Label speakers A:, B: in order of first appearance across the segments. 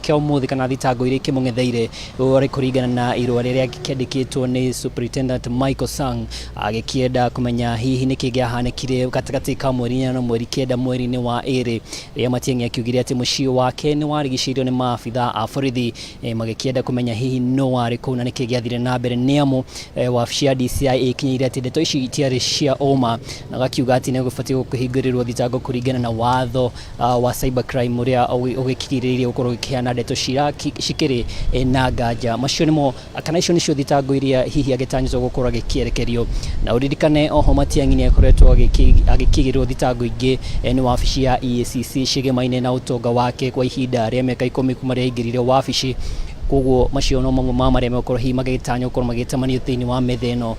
A: Kya umuthi kana thitango iria kimung'etheire uri kuringana na irua riria kiandikitwo ni Superintendent Michael Sang agikienda kumenya hihi niki giahanekire gatagati ka mweri na mweri kenda mweri-ini wa iri ria Matiang'i akiugire ati mucii wake ni warigiceirio ni maabitha a borithi magikienda kumenya hihi no wari kuu na niki giathire na mbere niamu wabici ya DCI ikinyeire ati ndeto ici itiari cia uma na gakiuga ati ni gubatie kuhingirirwo thitango kuringana na watho wa cybercrime uria ugikiririe gukorwo na ndeto cikiri na nganja macio nimo kana icio nicio thitango iria hihi agitanyitwo gukorwo agikierekerio na uririkane oho Matiang'i ni akoretwo agikigirwo thitango ingi ni wabici ya EACC cigemaine na utonga wake kwa ihinda ria miaka 10 kuma ria aingirire wabici koguo macio no mamwe maria mekorwo hihi magitanya gukorwo magitamanio thiini wa metheno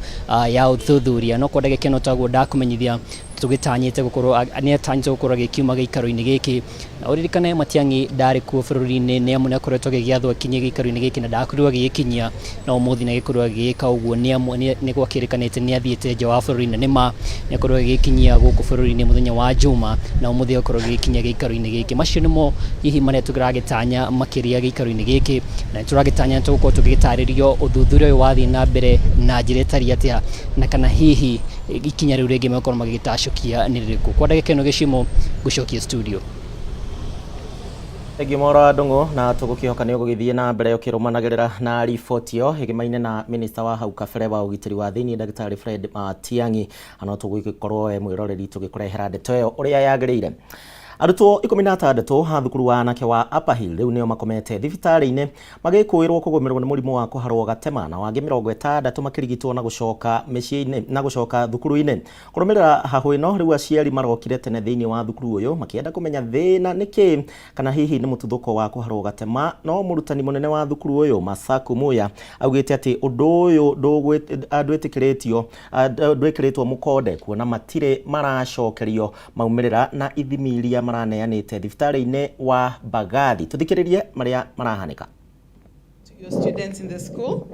A: ya uthuthuria no kwenda gikeno taguo ndakumenyithia tugitanyite gukorwo ni atanyite gukorwo gikiuma giikaro-ini giki na uririkane Matiang'i ndari kuo bururi-ini ni amu ni akoretwo gigiathwo akinye giikaro-ini giki na ndakorirwo agikinyia na umuthi na gikorwo agika uguo ni amu ni gwakirikanite ni athiite nja wa bururi na nima ni akorwo agikinyia guku bururi-ini muthenya wa Juma na umuthi akorwo agikinyia giikaro-ini giki macio nimo hihi maria tugiragitanya makiria giikaro-ini giki na turagitanya tugukorwo tugitaririo uthuthuria uyu wathii na mbere na njira itari atia na kana hihi ikinya riu ringi mekorwo magitacokia ni ririku kwenda gikeno gicimo gucokia studio
B: Egimora ndungu na tugukihoka ni ugithie na mbere ukirumanagirira na report yo igimaine na minister wa hau kabere wa ugitiri wa thiini Dr. Fred Matiang'i ano tugugikorwo mwiroreri tugikurehera ndeto yo uria yagirire arutwo 16 ha thukuru wa anake wa Upper Hill riu nio makomete thibitari-ini magikuirwo kugumirwo ni murimu wa kuharwo gatema na wangi 60 makirigitwo na gucoka micii-ini na gucoka thukuru-ini kurumirira hahu ino riu aciari marokire tene thiini wa thukuru uyu makienda kumenya thina niki kana hihi ni mututhuko wa kuharwo gatema no murutani munene wa thukuru uyu Masaku Muya augite ati undu uyu ndwikiritwo mukonde kuona matire maracokerio maumirira na ithimiria maraneanite thibitari-ini wa Bagathi tuthikiririe maria marahanika
C: to your students in the school.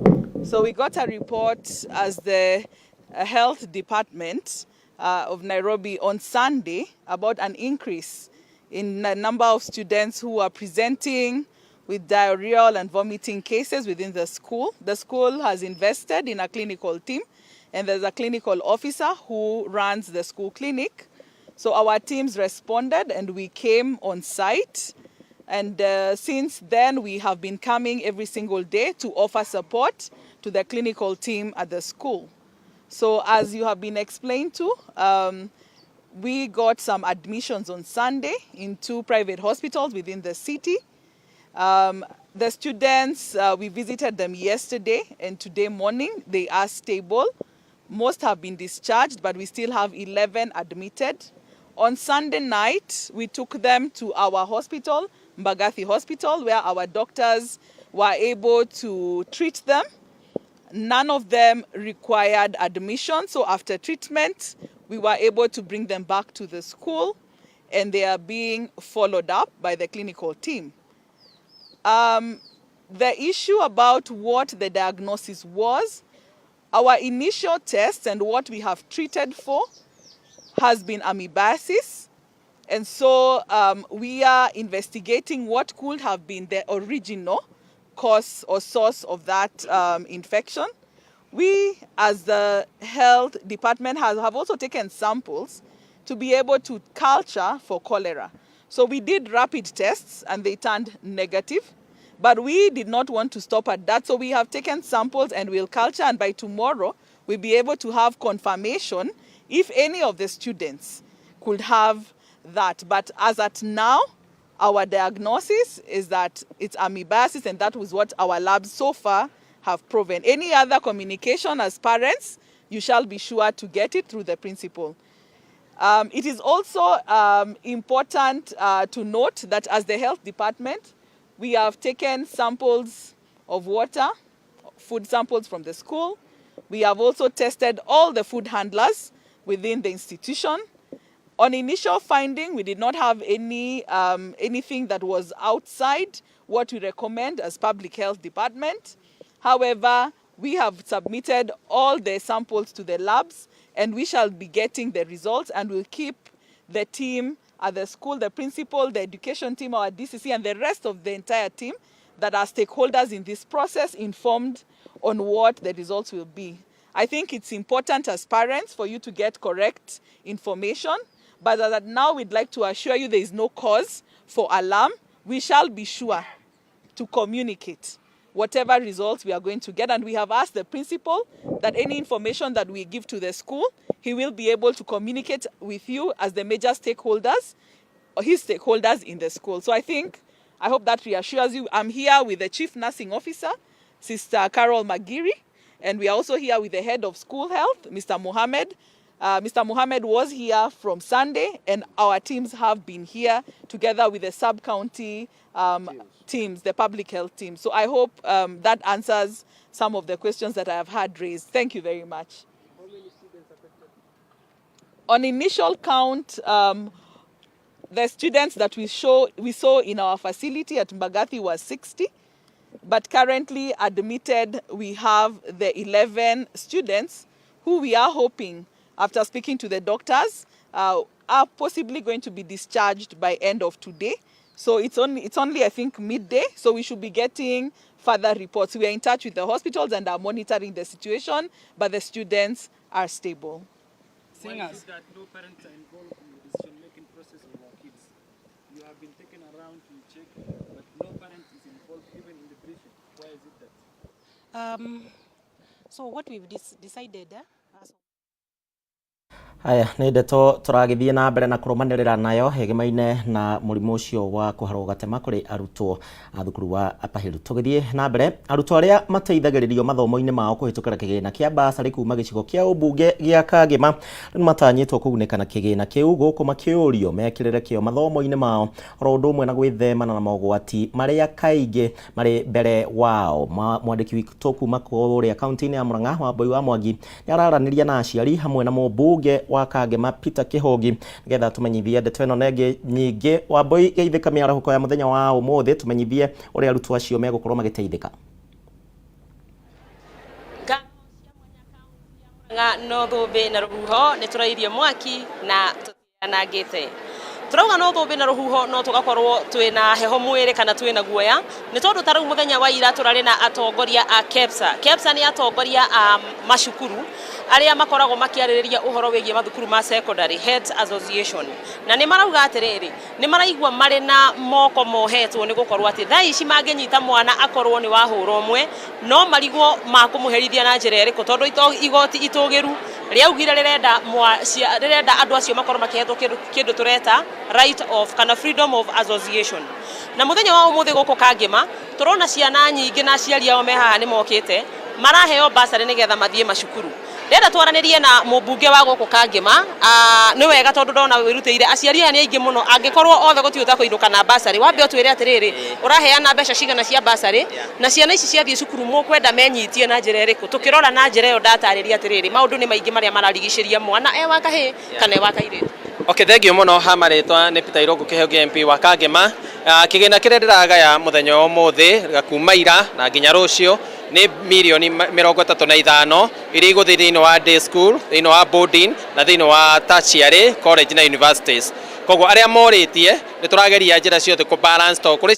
C: So we got a report as the health department of Nairobi on Sunday about an increase in the number of students who are presenting with diarrheal and vomiting cases within the school. The school has invested in a clinical team and there's a clinical officer who runs the school clinic. So our teams responded and we came on site. And since then, we have been coming every single day to offer support to the clinical team at the school. So as you have been explained to, we got some admissions on Sunday in 2 private hospitals within the city. The students, we visited them yesterday and today morning. They are stable. Most have been discharged, but we still have 11 admitted. On Sunday night, we took them to our hospital, Mbagathi Hospital, where our doctors were able to treat them. None of them required admission, so after treatment, we were able to bring them back to the school, and they are being followed up by the clinical team. The issue about what the diagnosis was, our initial tests and what we have treated for has been amoebiasis, and so we are investigating what could have been the original cause or source of that infection. We, as the health department, have also taken samples to be able to culture for cholera. So we did rapid tests and they turned negative, but we did not want to stop at that. So we have taken samples and we'll culture, and by tomorrow we'll be able to have confirmation if any of the students could have that. But as at now, our diagnosis is that it's amoebiasis, and that was what our labs so far have proven. Any other communication as parents, you shall be sure to get it through the principal. It is also important to note that as the health department, we have taken samples of water, food samples from the school. We have also tested all the food handlers within the institution. On initial finding, we did not have anything that was outside what we recommend as public health department. However, we have submitted all the samples to the labs, and we shall be getting the results, and we'll keep the team at the school, the principal, the education team, our DCC, and the rest of the entire team that are stakeholders in this process, informed on what the results will be. I think it's important as parents for you to get correct information, but that now we'd like to assure you there is no cause for alarm. We shall be sure to communicate whatever results we are going to get, and we have asked the principal that any information that we give to the school, he will be able to communicate with you as the major stakeholders, or his stakeholders in the school. So I hope that reassures you. I'm here with the Chief Nursing Officer, Sister Carol Magiri, and we are also here with the Head of School Health, Mr. Mohammed. Mr. Mohammed was here from Sunday, and our teams have been here together with the sub-county teams, the public health team. So I hope that answers some of the questions that I have had raised. Thank you very much.
D: How many students affected?
C: On initial count, the students that we saw in our facility at Mbagathi was 60, but currently admitted we have the 11 students who we are hoping, after speaking to the doctors, are possibly going to be discharged by end of today. So it's only I think midday, so we should be getting further reports. We are in touch with the hospitals and are monitoring the situation, but the students are stable.
D: Why is it that no parents are involved in the decision-making process of our kids? You have been taken around to check, but no parent is involved even in the briefing. Why is it that?
E: So what we've decided
B: Haya nä ndeto tũragĩthiĩ na mbere na kũrũmanĩrĩra nayo hĩgĩmaine na mũrimũ ũcio wa kũharwo gatema kũrĩ arutwo a thukuru wa Upper Hill. Tũgĩthiĩ na mbere, arutwo arĩa mateithagĩrĩrio mathomo-inĩ mao kũhĩtũkĩra kĩgĩna kĩa basarĩ kuma gĩcigo kĩa ũmbunge gĩa Kangema nĩ matanyĩtwo kũgunĩka na kĩgĩna kĩu gũkũ makĩũrio mekĩrĩre kĩo mathomo-inĩ mao oro ũndũ ũmwe na gwĩthemana na mogwati marĩa kaingĩ marĩ mbere wao. Mwandĩki witũ kuma kũrĩa kaunti-inĩ ya Murang'a Wambui wa Mwangi nĩ araranĩria na aciari hamwe na mũmbunge wa Kangema Peter Kĩhũngi nĩgetha tũmenyithie ndeto ĩno na ĩngĩ nyingĩ. Wambui geithĩka mĩarahũko ya mũthenya wa ũmũthĩ, tũmenyithie ũrĩa arutwo acio megũkorwo magĩteithĩka.
E: no thũmbĩ na rũhuho nĩ tũrairie mwaki na tũtianangĩte. Turauga no thũmbĩ na rũhuho no tũgakorwo twĩna heho mwĩrĩ kana twĩna guoya nĩ tondũ tarĩu mũthenya wa ira tũrarĩ na atongoria a KEPSA. KEPSA nĩ atongoria a macukuru arĩa makoragwo makiarĩrĩria ũhoro wĩgiĩ mathukuru ma secondary Heads Association, na nĩ marauga atĩrĩrĩ nĩ maraigua marĩ na moko mohetwo nĩ gũkorwo atĩ thaa ici mangĩnyita mwana akorwo nĩ wahũra ũmwe no marigwo makũmũherithia na njĩra ĩrĩkũ tondũ igoti itũgĩru rĩaugire rĩrenda andũ acio makorwo makĩhetwo kĩndũ tũreta right of kana freedom of association. Na mũthenya wa ũmũthĩ gũkũ Kangema tũrona ciana nyingĩ na aciari ao me haha nĩ mokĩte maraheo basarĩ nĩgetha mathiĩ macukuru. Rĩrĩa twaranĩrie na mũmbunge wa gũkũ Kangema nĩ wega tondũ ndona wĩrutĩire aciari aya nĩ aingĩ mũno angĩkorwo othe gũtiũta kũinũka na basarĩ. Wambe ũtwĩre atĩrĩrĩ ũraheana mbeca cigana cia basarĩ na ciana ici ciathiĩ cukuru mũkwenda menyitie na njĩra ĩrĩkũ. Tũkĩrora na njĩra ĩyo ndatarĩria atĩrĩrĩ maũndũ nĩ maingĩ marĩa mararigicĩria mwana wa kahĩĩ kana wa kairĩtu.
F: Okay, thengio mũno ha marĩtwa nĩ Peter Irũngũ Kĩhũngi MP wa Kangema. Kĩgĩna kĩrĩa ndĩragaya mũthenya wa ũmũthĩ kuma ira na nginya rũciũ nĩ mirioni 35 iria igũthiĩ thĩinĩ wa day school, thĩinĩ wa boarding na thĩinĩ wa tertiary college na universities. Koguo arĩa morĩtie nĩ tũrageria njĩra ciothe kũ balance to kũrĩ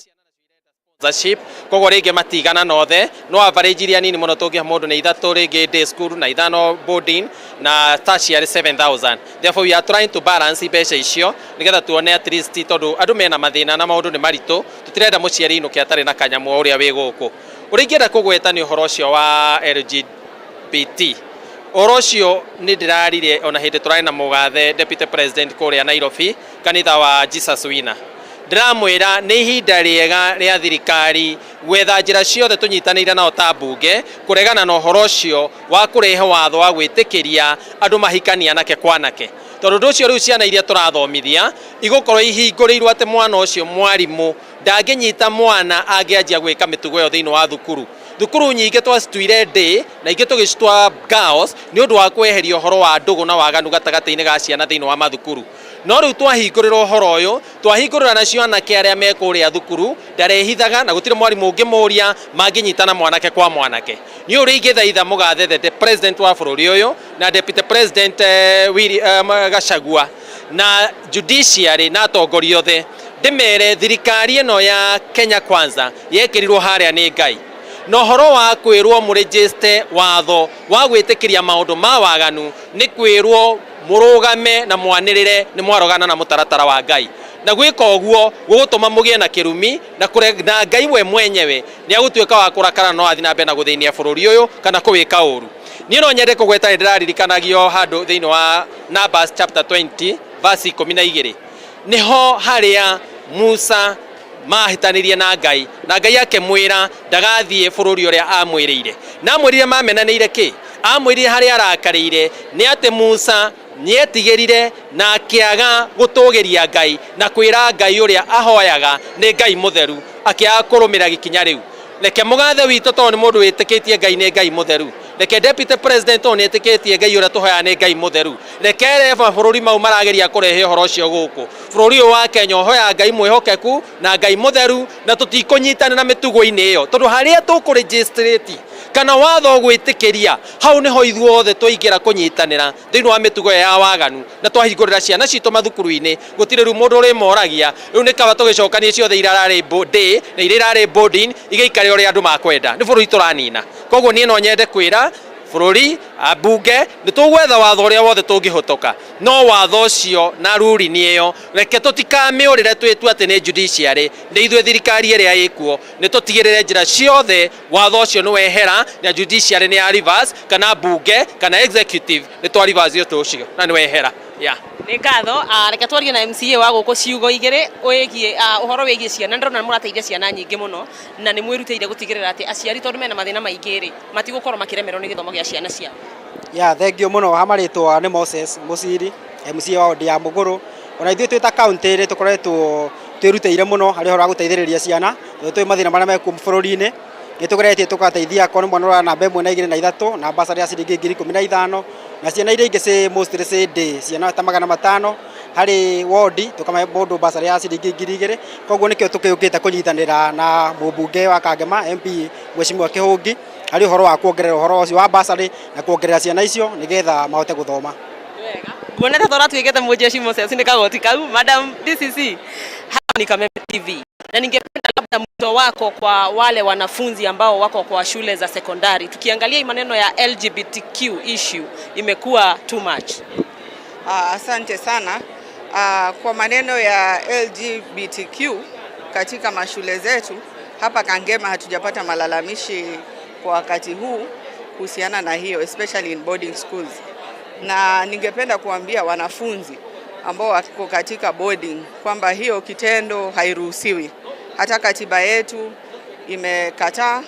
F: sponsorship, koguo rĩngĩ matigana nothe no average iria nini mũno tũngĩha mũndũ nĩ 3 rĩngĩ day school na 5 boarding na tertiary 7,000. Therefore we are trying to balance mbeca icio nĩgetha tuone at least tondũ andũ mena mathĩna na maũndũ nĩ maritũ, tũtirenda mũciari inũke atarĩ na kanyamũ ũrĩa wĩ gũkũ. Ũrĩa ingĩenda kũgweta nĩ ũhoro ũcio wa LGBT. Ũhoro ũcio nĩ ndĩrarire ona hĩndĩ tũrarĩ na mũgathe Deputy President kũrĩa Nairobi kanitha wa Jesus Winner. Ndĩramwĩra nĩ ihinda rĩega rĩa thirikari gwetha njĩra ciothe tũnyitanĩire nao ta mbunge kũregana na ũhoro ũcio wa kũrehe watho wa gwĩtĩkĩria andũ mahikania anake kwa anake. Tondũ ũndũ ũcio rĩu ciana iria tũrathomithia igũkorwo ihingũrĩirwo atĩ mwana ũcio mwarimũ ndangĩnyita mwana angĩanjia gwĩka mĩtugo ĩyo thĩinĩ wa thukuru. Thukuru nyingĩ twacituire ndĩ na ingĩ tũgĩcitwa girls nĩ ũndũ wa kweheria ũhoro wa ndũgũ na waganu gatagatĩ-inĩ ga ciana thĩinĩ wa mathukuru. No rĩu twahingũrĩrwo ũhoro ũyũ, twahingũrĩra nacio anake arĩa me kũrĩa thukuru ndarehithaga na gũtirĩ mwarimũ ũngĩmũria mangĩnyitana mwanake kwa mwanake. Nĩ ũrĩa ingĩthaitha mũgathe the president wa bũrũri ũyũ na deputy president Gachagua na judiciary na atongoria othe ndimere thirikari ino ya Kenya Kwanza yekirirwo haria ni Ngai no horo wa kwirwo mu register watho wa gwitikiria maundu ma waganu ni kwirwo murugame na mwanirire ni mwarogana na mutaratara wa Ngai na gwika uguo gugutuma mugie na kirumi na na Ngai we mwenyewe ni agutwika wa kurakara no athi na mbere na guthinia bururi uyu kana kuwika uru ni no nyende kugweta ndiraririkanagio handu thiini wa Numbers chapter 20 verse 12 niho haria Musa mahitanirie na Ngai akemwira ndagathie bururi uria amwirire na amwirire mamenanire ki amwirire haria arakarire ni ate Musa nietigirire na akiaga gutugiria Ngai na kwira Ngai uria ahoyaga ni Ngai mutheru akiaga kurumira gikinya riu reke mugathe wito to ni mundu witikitie Ngai ni Ngai mutheru reke deputy president on etikitie Ngai uria tuhoya ni Ngai mutheru reke reba bururi mau marageria kurehe horo cio guku bururi wa Kenya hoya Ngai mwihokeku na Ngai mutheru na tutikunyitana na mitugo-ini iyo tondu haria tukuregistrate kana watho gwitikiria hau niho ithuothe twaingira kunyitanira thiini wa mitugo ya waganu na twahingurira ciana citu mathukuru-ini gutire ru mundu uri moragia riu ni kaba tugicokanie ciothe irarari day na irarari boarding igaikare uria andu makwenda ni bururi turanina koguo ni no nyende kwira bururi abunge ni tugwetha watho uria wothe tungihotoka no watho ucio na ruri ni iyo reke tutikamiurire twitu ati ni judiciary ni ithwe thirikari iria ikuo ni tutigirire njira ciothe watho ucio ni wehera na judiciary ni ya reverse kana bunge kana executive ni twa reverse ucio na ni wehera
E: ni ngatho reke twarie na MCA wa guku ciugo igire wigie uhoro wigie ciana ndona murateithia ciana nyingi muno na ni mwirutire gutigirira ati aciari tondu mena mathina maingiri matigukorwo makiremerwo ni githomo gia ciana ciao
G: thank you muno hamaritwa ni Moses Musiri MCA wa Odi ya Muguru ona ithuĩ twita county ri tukoretwo twirutire muno hari hora guteithĩrĩria ciana twi mathina maria meku bururi-ini ni tugeretie tugateithia kwa mwana wa namba 1 na 2 na 3 na basari ya ciringi 15,000 na ciana iria ingĩ ci mostly ci day ciana ta 500 hari wodi tukamahe bondo basari ya ciringi 2,000 koguo nikio tukiukite kunyitanira na mũmbunge wa Kangema MP Mheshimiwa Kihungi hari horo wa kuongerera horo ucio wa basari na kuongerera ciana icio nigetha mahote guthoma
E: wega kuoneta tora twigete mujeshi Moses ni kagoti kau Madam DCC hapa ni Kameme TV na ningependa labda mwito wako kwa wale wanafunzi ambao wako kwa shule za sekondari tukiangalia maneno ya LGBTQ issue imekuwa too much.
C: Asante sana. Kwa maneno ya LGBTQ katika mashule zetu hapa Kangema hatujapata malalamishi kwa wakati huu kuhusiana na hiyo, especially in boarding schools. Na ningependa kuambia wanafunzi ambao wako katika boarding kwamba hiyo kitendo hairuhusiwi. Hata katiba yetu imekataa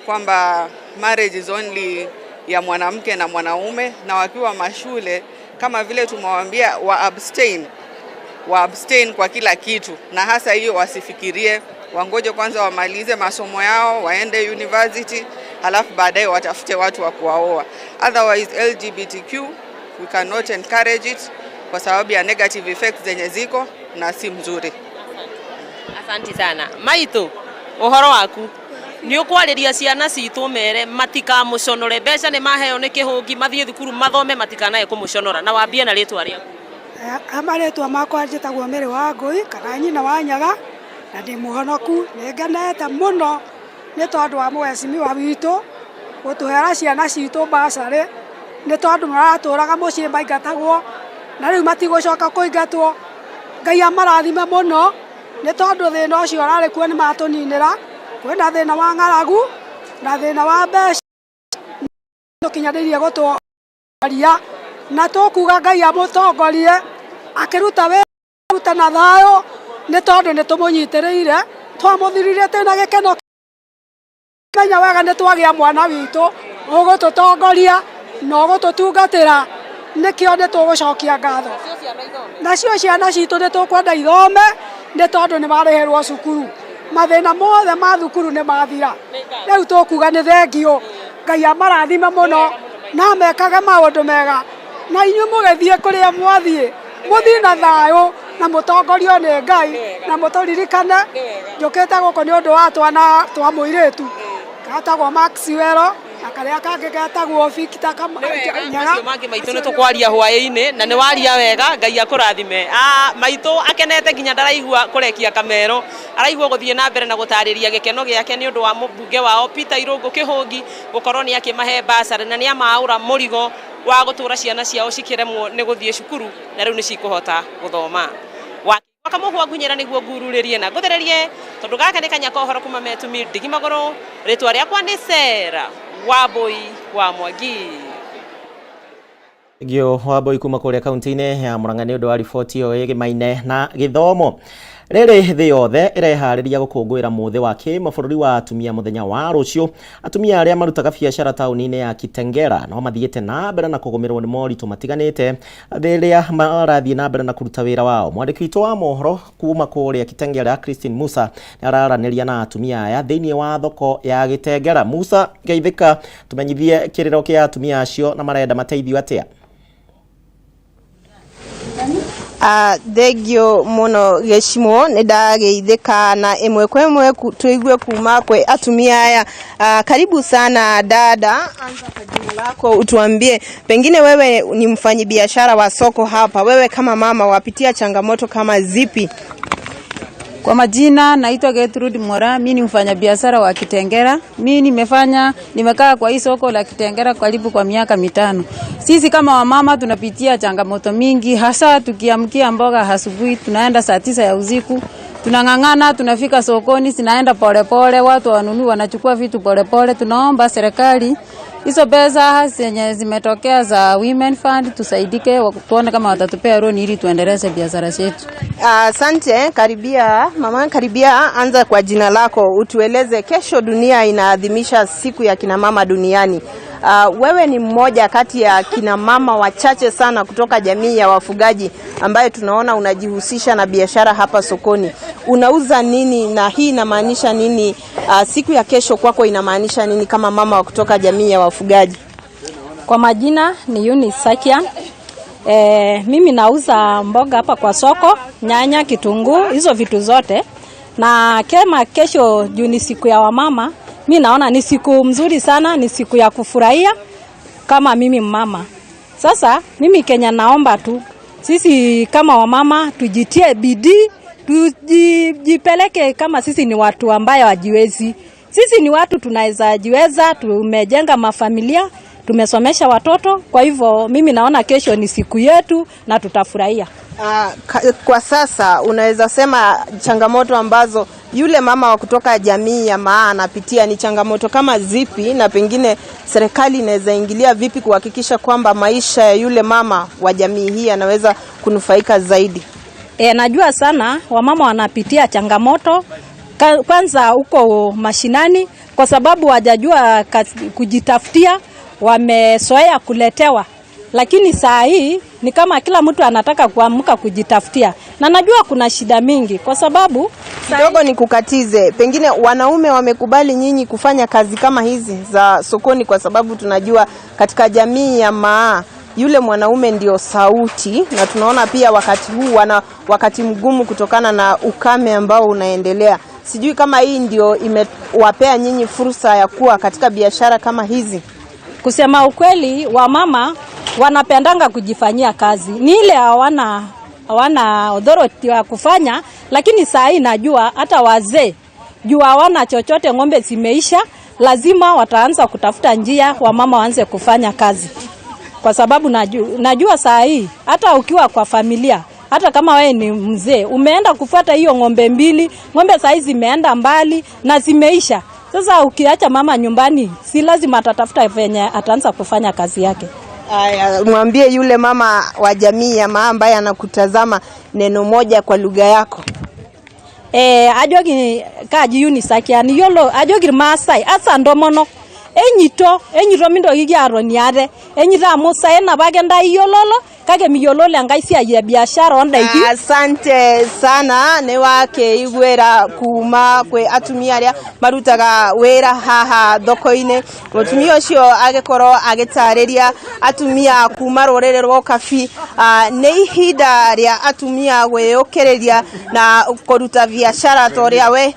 C: kwamba marriage is only ya mwanamke na mwanaume, na wakiwa mashule kama vile tumewaambia wa abstain kwa kila kitu, na hasa hiyo wasifikirie, wangoje kwanza wamalize masomo yao waende university halafu baadaye watafute watu wa kuwaoa. Otherwise LGBTQ we cannot encourage it kwa sababu ya negative effects zenye ziko na si mzuri.
E: Asante sana. Maitu uhoro waku ni ukwariria ciana citu mere matika muconore mbeca ni maheo ni Kihungi mathie thukuru mathome matikanae kumuconora na wambie na ritwa riaku.
H: Amaretwa makwa njitagwo Mere wa Ngui kana nyina wa Nyaga na ndi muhonoku nenganete muno ni tondu wa mwecimi wa witu gutuhera ciana citu basari ni tondu maraturaga mucii maingatagwo na riu matigucoka kuingatwo. Ngai amarathime muno ni tondu thina ucio arari kuo ni matuninira kwina thina wa ng'aragu na thina wa mbeca tukinyanirie gutwaria na tukuga Ngai amutongorie akiruta wĩra na thayo ni tondu ni tumunyitiriire twamuthirire tena gikeno menya wega ni twagia mwana witu ugututongoria no gututungatira nikio ni tugucokia ngatho nacio ciana citu ni tukwenda ithome ni tondu ni mareherwo cukuru mathina mothe ma thukuru ni mathira riu tukuga ni thengio Ngai amarathime muno na mekage maundu mega na inyu mugethie kuria mwathie muthii na thayo na mutongorio ni Ngai na muturirikane njukite guku ni undu wa twana twa muiritu katagwo Maxwell akaria kangä getagwo Victor Nyaga.
E: Acio mangä maitå nä tå kwaria hwaä-inä na nä waria wega, Ngai akå rathime. Maitå akenete nginya ndaraigua kå rekia kamero, araigua gå thiä na mbere na gå tarä ria gä keno gä ake nä å ndå wa mũmbunge wao Peter Irũngũ Kĩhũngi gå korwo nä akä mahe mbacarä na nä amaå ra må rigo wa gå tå ra ciana ciao cikäremwo nä gå thiä cukuru na rä u nä cikå hota gå thoma. Wakamå ngunyä ra nä guo ngururä rie na ngå thererie tondå gaka nä kanya kohoro kuma metumi ndigi magå rä twa rä akwa nä Sera Wambui wa Mwangi.
B: Gio Wambui kuma kũrĩa kaunti-inĩ ya Murang'a nĩ ũndũ wa riboti ĩyo ĩgĩmaine na gĩthomo. Rĩrĩ thĩ yothe ĩreharĩria gũkũngũĩra mũthĩ wa kĩmabũrũri wa atumia mũthenya wa rũciũ. Atumia arĩa marutaga biacara taũni-inĩ ya Kitengela no mathiĩte na mbere na kũgũmĩrwo nĩ moritũ matiganĩte rĩrĩa marathiĩ na mbere na kũruta wĩra wao. Mwandĩki witũ wa mohoro kuma kũrĩa Kitengela Christine Musa nĩ araranĩria na atumia aya thĩinĩ wa thoko ya Kitengela. Musa, geithĩka tũmenyithie kĩrĩro kĩa atumia acio na marenda mateithio atĩa?
I: Thengio muno gĩcimo nĩ ndageithĩka na ĩmwe kwa ĩmwe tuigue kuma kwe atumia aya. Karibu sana dada, anza kwa jina lako utuambie, pengine wewe ni mfanyabiashara wa soko hapa, wewe kama mama wapitia changamoto kama zipi?
J: Kwa majina naitwa Gertrude Mora, mimi ni mfanyabiashara wa Kitengela. Mimi nimekaa kwa hii soko la Kitengela karibu kwa miaka 5. Sisi kama wamama tunapitia changamoto mingi, hasa tukiamkia mboga asubuhi, tunaenda saa 9 ya usiku. Tunangangana, tunafika sokoni, zinaenda polepole, watu wanunua wanachukua vitu polepole. Tunaomba serikali hizo pesa zenye zimetokea za Women Fund tusaidike, tuone kama watatupea loan ili tuendeleze biashara zetu.
I: Asante. Karibia mama, karibia, anza kwa jina lako utueleze, kesho dunia inaadhimisha siku ya kina mama duniani. Wewe ni mmoja kati ya kina mama wachache sana kutoka jamii ya wafugaji ambaye tunaona unajihusisha na biashara hapa sokoni. Unauza nini na hii inamaanisha nini? Siku ya kesho kwako inamaanisha nini kama mama wa kutoka jamii ya wafugaji?
K: Kwa majina ni Eunice Sakian. Mimi nauza mboga hapa kwa soko, nyanya, kitunguu, hizo vitu zote. Na kama kesho juu ni siku ya wamama, mimi naona ni siku mzuri sana, ni siku ya kufurahia kama mimi mama. Sasa mimi Kenya naomba tu sisi kama wamama tujitie bidii, tujipeleke kama sisi ni watu ambao wajiwezi. Sisi ni watu tunaweza jiweza, tumejenga mafamilia, tumesomesha watoto. Kwa hivyo mimi naona kesho ni siku yetu na tutafurahia.
I: Kwa sasa unaweza sema changamoto ambazo yule mama wa kutoka jamii ya Maa anapitia ni changamoto kama zipi, na pengine serikali inaweza ingilia vipi kuhakikisha kwamba maisha ya yule mama wa jamii hii anaweza kunufaika zaidi?
K: Najua sana wamama wanapitia changamoto kwanza huko mashinani kwa sababu hawajajua kujitafutia, wamezoea kuletewa. Lakini saa hii ni kama kila mtu anataka kuamka kujitafutia. Na najua kuna shida mingi kwa sababu
I: kidogo ni kukatize, pengine wanaume wamekubali nyinyi kufanya kazi kama hizi za sokoni, kwa sababu tunajua katika jamii ya Maa yule mwanaume ndio sauti, na tunaona pia wakati huu wana wakati mgumu kutokana na ukame ambao unaendelea. Sijui kama hii ndio imewapea nyinyi fursa ya kuwa katika biashara kama hizi.
K: Kusema ukweli, wamama wanapendanga kujifanyia kazi. Ni ile hawana authority ya kufanya, lakini saa hii najua hata wazee jua hawana chochote, ng'ombe zimeisha, lazima wataanza kutafuta njia wamama waanze kufanya kazi. Kwa sababu najua saa hii hata ukiwa kwa familia, hata kama wewe ni mzee, umeenda kufuata hiyo ng'ombe 2, ng'ombe saa hizi zimeenda mbali na zimeisha. Sasa ukiacha mama nyumbani, si lazima atatafuta venye ataanza kufanya kazi yake.
I: Mwambie yule mama wa jamii ya Maa ambaye anakutazama neno moja kwa lugha yako.
K: Ajogi kaji Eunice Sakian yolo ajogi Maasai asa ndomono enyito mindo gigiaro niare enyita Musa ena bagenda yololo kage miyolole ngaisia ya biashara onda iki.
I: Asante sana ne wake igwera kuma kwe atumia aria marutaga wera haha thoko-ine. Mutumia ucio agekoro agetareria atumia kuma rorere rwo kabi ne ihinda ria atumia gweyokereria na kuruta biashara toria we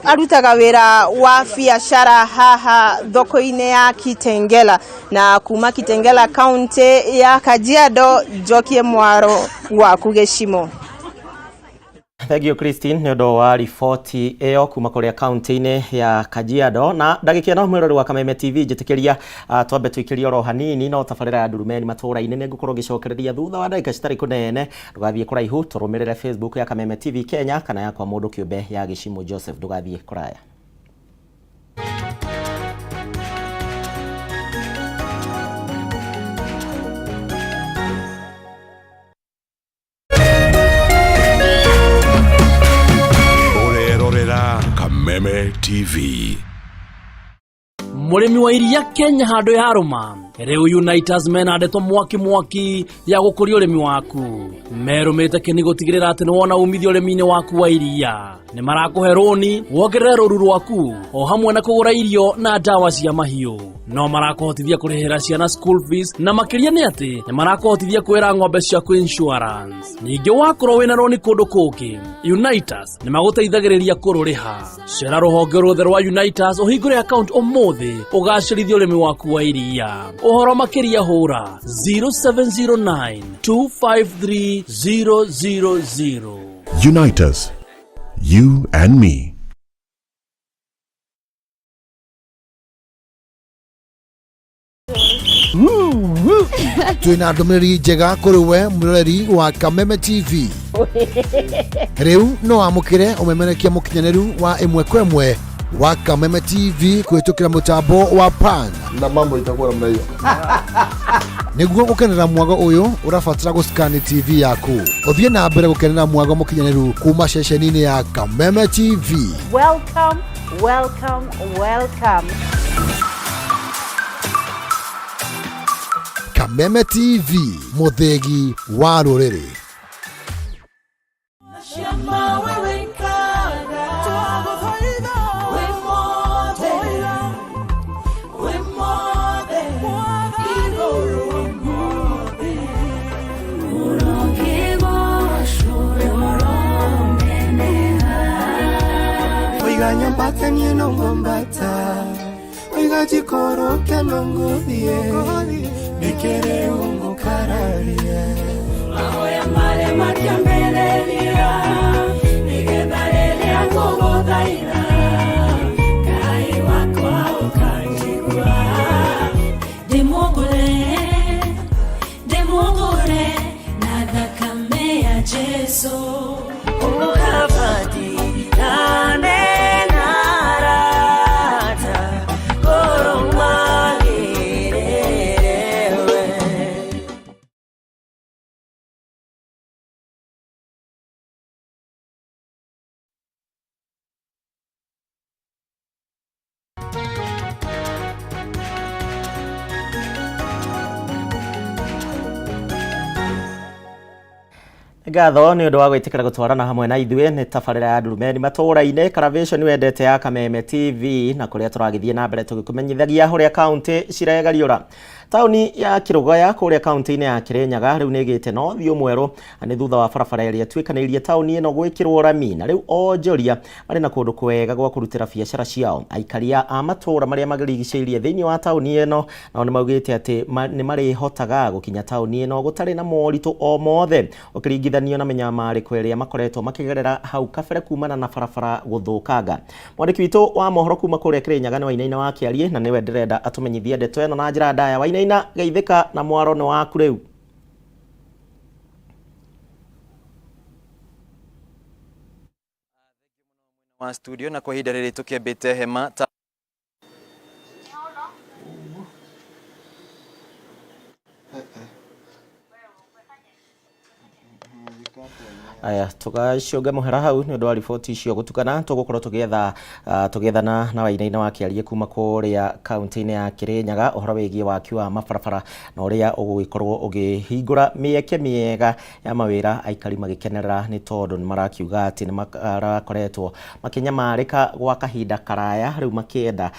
I: arutaga wera wa biashara haha thoko thoko-inĩ ya Kitengela, na kuma Kitengela kaunti ya Kajiado, Njokie Mwaro gwaku Gĩcimo.
B: Thank you Christine nĩ ũndũ wa riboti ĩyo kuma kũrĩa kaunti-inĩ ya Kajiado. Na ndagĩka ĩno mwĩrori wa Kameme TV njĩtĩkĩria twambe tũikĩrie oro hanini no tabarĩra ya Ndurumeni Matuura-ini nĩ ngũkorwo ngĩcokereria thutha wa ndagĩka citarĩ kũnene. Ndũgathiĩ kũraihu, tũrũmĩrĩre Facebook ya Kameme TV Kenya kana yakwa mũndũ kĩũmbe ya Gĩcimo Joseph. Ndũgathiĩ kũraya.
L: Kameme TV.
M: Murimi wa iria Kenya hando ya Roma. Rĩu Uniters mena ndeto mwaki ya gũkũria ũrĩmi waku. Merũmĩte kĩni gũtigĩrĩra atĩ nĩ wona umithio ũrĩmi-inĩ waku wa iria. Nĩ marakũhe rũni, wongerere rũru rwaku, o hamwe na kũgũra irio na ndawa cia mahiũ. No marakũhotithia kũrĩhĩra ciana school fees, na makĩria nĩ atĩ nĩ marakũhotithia kwĩra ng'ombe ciaku insurance. Ningĩ wakorwo wĩna rũni kũndũ kũngĩ, Uniters nĩ magũteithagĩrĩria kũrũrĩha. Cera rũhonge ruothe rwa Uniters ũhingũre account ũmũthĩ, ũgacĩrithie ũrĩmi waku wa iria. Ũhoro makĩria hũra 0709 253 000.
L: Uniters, you and me.
N: Twina ndũmĩrĩri njega kũrĩ we mũroreri wa Kameme TV. Rĩu no amũkĩre ũmemerekia mũkinyanĩru wa ĩmwe kwa ĩmwe wa Kameme TV kũhĩtũkĩra mũtambo wa Pan.
O: Na mambo itakuwa namna hiyo.
N: Nĩguo gũkenera mwago ũyũ ũrabatara gũscan TV yaku. Ũthiĩ na mbere gũkenera mwago mũkinyanĩru kuma ceceni-inĩ ya Kameme TV.
P: Welcome, welcome, welcome.
N: Kameme TV, mũthĩgi wa rũrĩrĩ.
Q: Oiga mpaka nieno ngombata, oiga jikoro keno ngodie, nikere ungo kararia. Ahoya mare makiambelelia, nigedarelia kogo daira, kai wako ukanjigua. Demogore, nada kamea Jesu, ukavadi.
B: Ngatho nĩ ũndũ wa gwĩtĩkĩra gũtwarana hamwe na ithuĩ nĩ tabarĩra ya Ndurumeni Matuura-ini Karavation wendete ya Kameme TV na kũrĩa tũragĩthiĩ na mbere tũgĩkũmenyithagia ũrĩa kaunti ciregariũra. Tauni ya Kirugoya kũrĩa kaunti-inĩ ya Kirinyaga rĩu nĩ ĩgĩte na ũthiũ mwerũ nĩ thutha wa barabara ĩrĩa ĩtuĩkanĩirie tauni ĩno gwĩkĩrwo rami, na rĩu onjoria marĩ na kũndũ kwega gwa kũrutĩra biacara ciao. Aikaria a matũũra marĩa marigicĩirie thĩinĩ wa tauni ĩno nao nĩ maugĩte atĩ nĩ marĩhotaga gũkinya tauni ĩno gũtarĩ na moritũ o mothe ũkĩringithanio na menyamarĩko ĩrĩa makoretwo makĩgerera hau kabere kumana na barabara gũthũkanga. Mwandĩki witũ wa mohoro kuma kũrĩa Kirinyaga nĩ Wainaina wa Kĩarie, na nĩwe ndĩrenda atũmenyithie ndeto ĩno na njĩra ndaya. Wainaina, geithĩka na mwaro nĩ waku rĩu.
R: Wa studio na kwa ihinda rĩrĩ tũkĩambĩte hema
B: Aya tũgacunga mũhera hau nĩ ũndũ wa riboti icio gũtukana. Tũgũkorwo tũgĩethana na Wainaina wa Kĩarie kuma kũrĩa kaunti-inĩ ya Kirinyaga ũhoro wĩgiĩ waki wa mabarabara na ũrĩa ũgũgĩkorwo ũgĩhingũra mĩeke mĩega ya mawĩra, aikari magĩkenerera nĩ tondũ nĩ marakiuga atĩ nĩ marakoretwo makĩnyamarĩka gwa kahinda karaya, rĩu makĩenda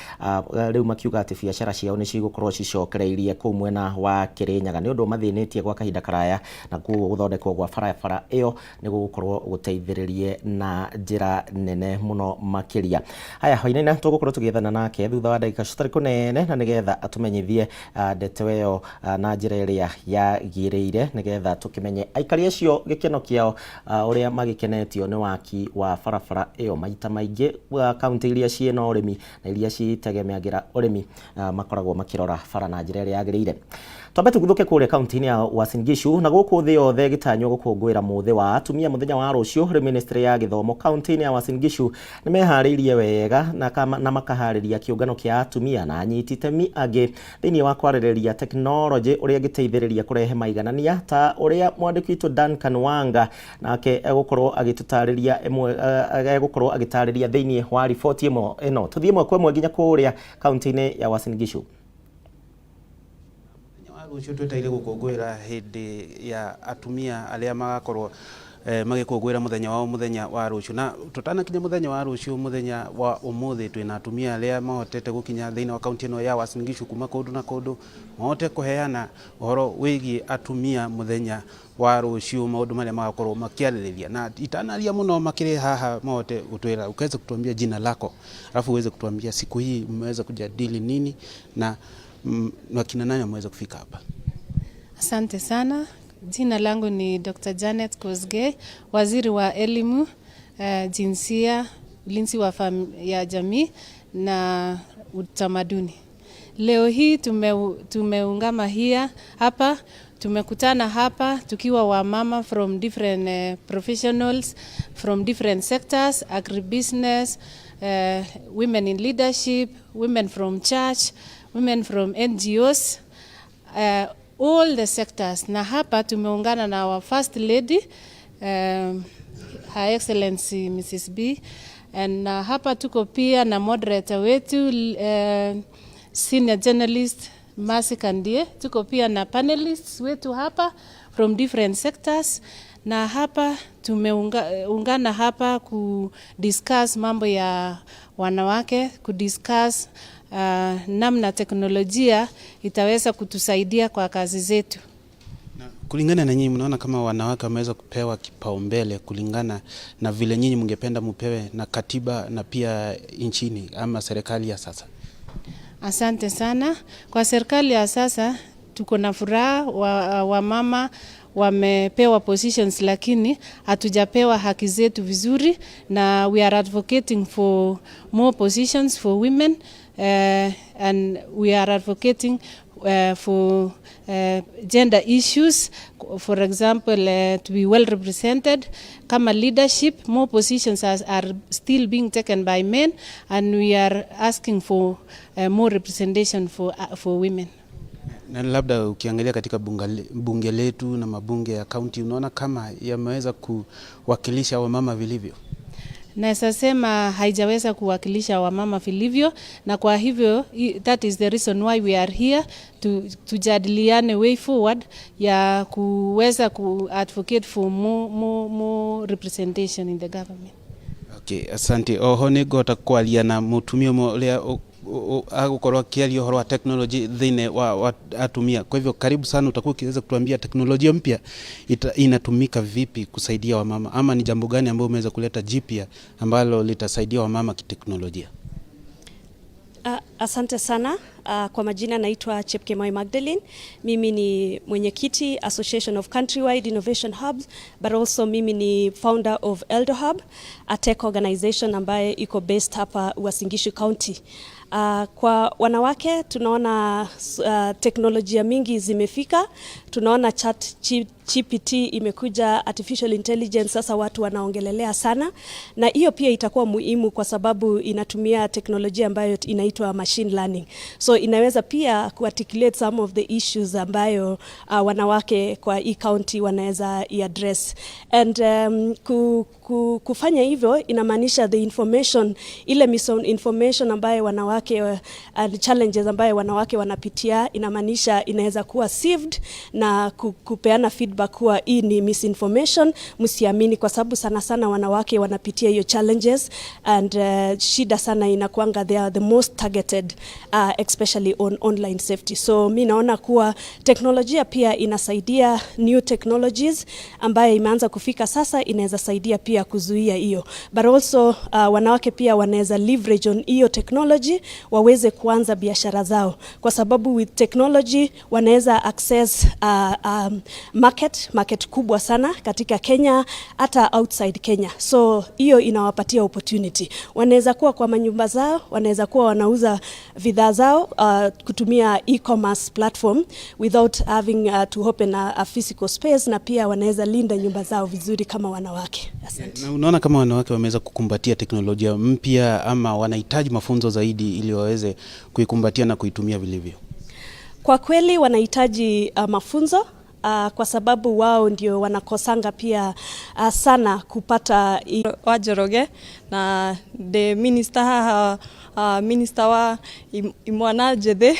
B: rĩu makiuga atĩ biacara ciao nĩ cigũkorwo cicokereirie kũu mwena wa Kirinyaga nĩ ũndũ mathĩnĩtie gwa kahinda karaya, na kuo gũthondekwo gwa barabara ĩyo nĩ nigukorwo guteithiririe na njira nene muno makiria. Haya Wainaina tugukorwo tugithana nake thutha wa ndagika citari kunene na nigetha atumenyithie ndeto iyo na njira iria yagireire nigetha tukimenye aikari acio gikeno kiao uria magikenetio ni waki wa barabara iyo maita maingi kaunti iria ciena urimi na iria citegemeagira urimi makoragwo makirora bara na njira iria yagireire. Twambe tuguthuke kuria kaunti-ini ya Uasin Gishu na guku thi yothe gitanywo gukungwira muthi wa atumia muthenya wa rucio ri ministry ya githomo kaunti-ini ya Uasin Gishu ni mehariirie wega na makahariria kiungano kia atumia na anyiti itemi angi thiini wa kwaririria technology uria giteithiriria kurehe maiganania ta uria mwandiki witu Duncan Wanga nake egukorwo agitutariria egukorwo agitariria thiini wa report ino tuthie mwe kwemwe nginya kuria kaunti-ini ya Uasin Gishu.
O: Rucio twetaire gukungwira hindi ya atumia aria magakorwo magikungwira muthenya wa rucio na tutanakinya muthenya wa rucio muthenya wa umuthi twina atumia aria mahotete gukinya thiini wa kaunti ino ya Uasin Gishu kuma kundu na kundu mahote kuheana uhoro wigie atumia muthenya wa rucio maundu maria magakorwo makiaririria na itanaria muno makire haha mahote gutwira ukaweza kutuambia jina lako alafu uweze kutuambia siku hii mmeweza kujadili nini na wakina nani wameweza kufika hapa.
S: Asante sana. Jina langu ni Dr. Janet Kosgei, waziri wa elimu, jinsia, ulinzi ya jamii na utamaduni. Leo hii tumeungama hapa, tumekutana hapa tukiwa wamama from different professionals, from different sectors, agribusiness, women in leadership, women from church, women from NGOs, all the sectors. Na hapa tumeungana na our first lady, Her Excellency Mrs. B. And hapa tuko pia na moderator wetu, senior journalist Mercy Kandie. Tuko pia na panelists wetu hapa from different sectors. Na hapa tumeungana hapa kudiscuss mambo ya wanawake, kudiscuss namna teknolojia itaweza kutusaidia kwa kazi zetu.
O: Kulingana na nyinyi mnaona kama wanawake wameweza kupewa kipaumbele kulingana na vile nyinyi mngependa mupewe na katiba na pia nchini ama serikali ya sasa?
S: Asante sana. Kwa serikali ya sasa tuko na furaha wa mama wamepewa positions lakini hatujapewa haki zetu vizuri na we are advocating for more positions for women and we are advocating for gender issues, for example to be well represented. Kama leadership, more positions are still being taken by men and we are asking for more representation for women.
O: Na labda ukiangalia katika bunge letu na mabunge ya kaunti unaona kama yameweza kuwakilisha wamama vilivyo?
S: Naweza sema haijaweza kuwakilisha wamama vilivyo na kwa hivyo that is the reason why we are here tujadiliane way forward ya kuweza advocate for more representation in the government.
O: Okay, asante. Oho nigota kwalia na mutumia uria agukorwa kiario horo wa technology thine wa atumia. Kwa hivyo karibu sana, utakuwa ukiweza kutuambia teknolojia mpya inatumika vipi kusaidia wamama ama ni jambo gani ambalo umeweza kuleta jipya ambalo litasaidia wamama kiteknolojia?
T: Asante sana. Kwa majina naitwa Kameme Magdalene. Mimi ni mwenyekiti Association of Countrywide Innovation Hubs, but also mimi ni founder of Eldo Hub, a tech organization ambaye iko based hapa Uasin Gishu County. Kwa wanawake tunaona teknolojia mingi zimefika. Tunaona GPT imekuja, artificial intelligence, sasa watu wanaongelelea sana, na hiyo pia itakuwa muhimu kwa sababu inatumia teknolojia ambayo inaitwa machine learning, so inaweza pia kuarticulate some of the issues ambayo wanawake kwa hii county wanaweza address. And kufanya hivyo inamaanisha the information, ile misinformation ambayo wanawake challenges ambayo wanawake wanapitia, inamaanisha inaweza kuwa sieved na kupeana feedback kuwa hii ni misinformation, msiamini, kwa sababu sana sana wanawake wanapitia hiyo challenges and shida sana inakuanga they are the most targeted especially on online safety. So mi naona kuwa teknolojia pia inasaidia, new technologies ambayo imeanza kufika sasa inaweza saidia pia kuzuia hiyo. But also wanawake pia wanaweza leverage on hiyo technology waweze kuanza biashara zao, kwa sababu with technology wanaweza access market kubwa sana katika Kenya, hata outside Kenya. So hiyo inawapatia opportunity. Wanaweza kuwa kwa manyumba zao, wanaweza kuwa wanauza bidhaa zao kutumia e-commerce platform without having to open a physical space, na pia wanaweza linda nyumba zao vizuri kama wanawake. Asante.
O: Na unaona kama wanawake wameweza kukumbatia teknolojia mpya ama wanahitaji mafunzo zaidi ili waweze kuikumbatia na kuitumia vilivyo?
T: Kwa kweli wanahitaji mafunzo kwa sababu wao ndio wanakosanga pia sana kupata
S: Wajoroge na the minister haha minister wa imwana jethe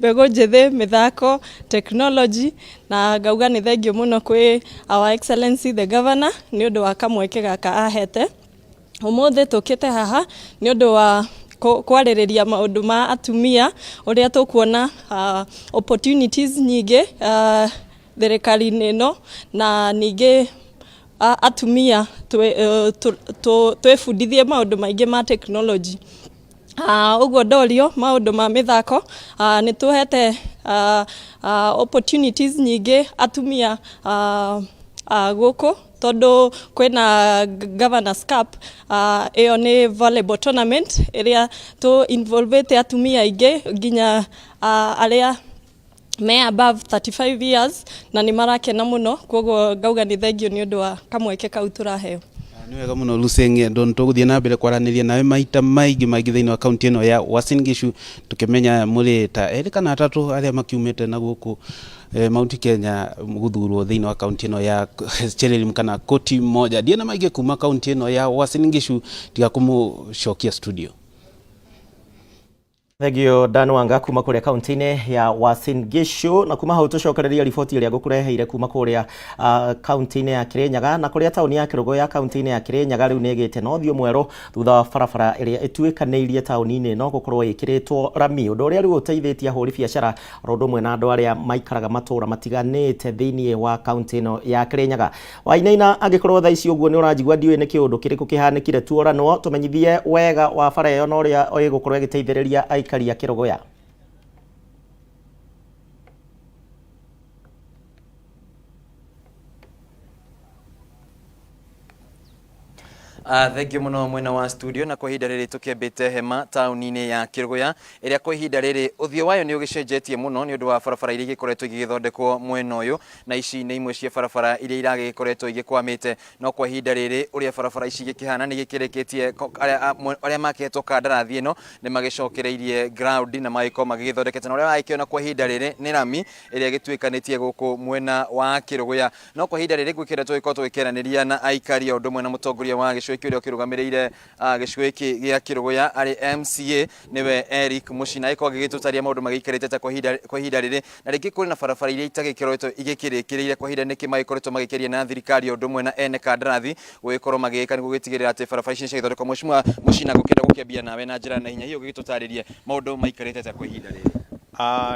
S: bego jethe mithako technology na gauga ni thengio muno kwi our excellency the governor ni undu wa kamweke gaka ahete. Umuthi tukite haha ni undu wa kwarĩrĩria maũndũ ma atumia ũrĩa tukuona opportunities nyingĩ thirikari-inĩ ĩno, na ningĩ atumia twĩbundithie maũndũ maingĩ ma technology. Ũguo ndorio maũndũ ma mĩthako nĩ tuhete opportunities nyingĩ atumia gũkũ, tondu kwina Governors Cup iyo ni volleyball tournament area to involve atumia aingĩ nginya aria me above 35 years na ni marakena muno, koguo ngauga ni thengio ni undu wa kamweke kau turaheo.
O: Ni wega muno Lusenge, ndo tuguthie na mbere kwaraniria nawe maita maingĩ thiini wa kaunti ino ya Uasin Gishu, tukimenya muri ta eri kana atatu aria makiumite na guku Mount Kenya guthurwo thiini wa kaunti ino ya Cheleli kana koti moja. Ndiena maingĩ kuma kaunti ino ya Uasin Gishu, tiga kumucokia studio.
B: Thegio Dan Wanga kuma kuria kaunti-ini ya Uasin Gishu, na kuma hau tucokereria riboti iria ngukureheire kuma kuria kaunti-ini ya Kirinyaga, na kuria tauni ya Kirogo ya kaunti-ini ya Kirinyaga riu negite na uthio mweru thutha wa barabara iria ituikaniirie tauni-ini no gukorwo ikiritwo rami, undu uria riu uteithitie ahuri biashara rondu mwe na andu aria maikaraga matura matiganite thiini wa kaunti ino ya Kirinyaga. Wainaina agikorwo tha ici uguo ni urajigwa ndiwe ni kiundu kiriku kihanikire tuoranwo, tumenyithie wega wa bara iyo no uria igukorwo igiteithiriria ya Kirogo ya.
U: Thank you muno mwena wa studio, na kwa ihinda riri tukiambite hema tauni-ini ya Kirogoya iria kwa ihinda riri uthio wayo ni ugicenjetie muno ni undu wa barabara iria igikoretwo igithondekwo mwena uyu, na ici ni imwe cia barabara iria iragikoretwo igikwamite, no kwa ihinda riri uria barabara ici igikihana ni gikireketie aria maketwo kandarathi ino ni magicokereirie ground na magiko magithondekete, na uria wakiona kwa ihinda riri ni rami iria gituikanitie guku mwena wa Kirogoya. No kwa ihinda riri gwikira twiko twikeraniria na aikari undu mwena mutongoria wa gicwe kiuria kirugamirire gicwe iki gia Kirogoya ari MCA niwe Eric Muchina iko gigitutaria maundu magikiritete kwa ihinda riri, na ringi kuri na barabara iria itagikoretwo igikirikirire kwa ihinda niki magikoretwo magikiria na thirikari undu mwena ene kandarathi gugikorwo magika ni gugitigirira ati barabara ici cigithondekwo. Mheshimiwa Muchina gukenda gukiambia nawe na njira na hinya hiyo gigitutaririe maundu maikiritete kwa ihinda riri.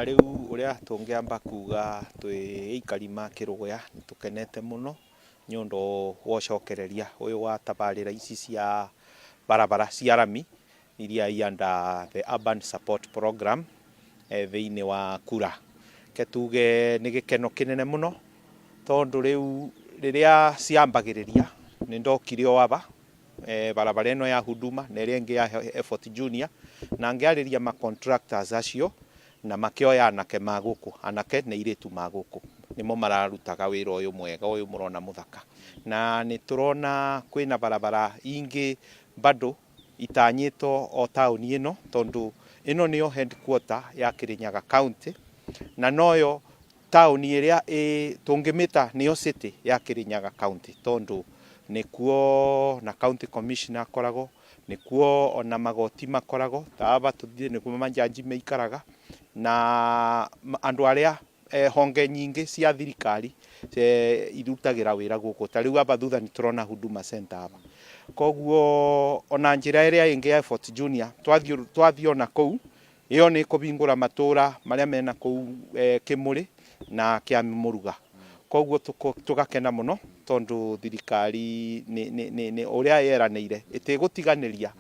V: Riu uria tungiamba kuga twi ikari ma Kirogoya tukenete muno nyondo wocokereria uyu wa tabarira ici cia barabara cia rami iria ianda the urban support program thiini wa kura. Ketuge ni gikeno kinene muno tondu riu riria ciambagiriria ni ndokire waba barabara ino ya huduma na iria ingi ya effort junior, na ngiariria ma contractors acio na makioya anake maguku, anake na iritu maguku nimo mararutaga wira uyu mwega uyu murona muthaka, na ni turona kwina barabara ingi bado itanyito o tauni ino tondu ino niyo headquarter ya Kirinyaga county, na noyo tauni iria tungimita niyo city ya Kirinyaga county tondu nikuo na county commissioner akorago, nikuo ona magoti makorago taba tuthie nikuo manjanji meikaraga na andu aria honge nyingi cia thirikari irutagira wira guku. Ta riu aba thutha ni turona huduma center aba koguo ona njira iria ingi ya Fort Junior twathio na kou iyo ni kubingura matura maria mena kou Kimuri na Kiamuruga koguo tugakena muno tondu thirikari ni uria yeranire itigutiganiria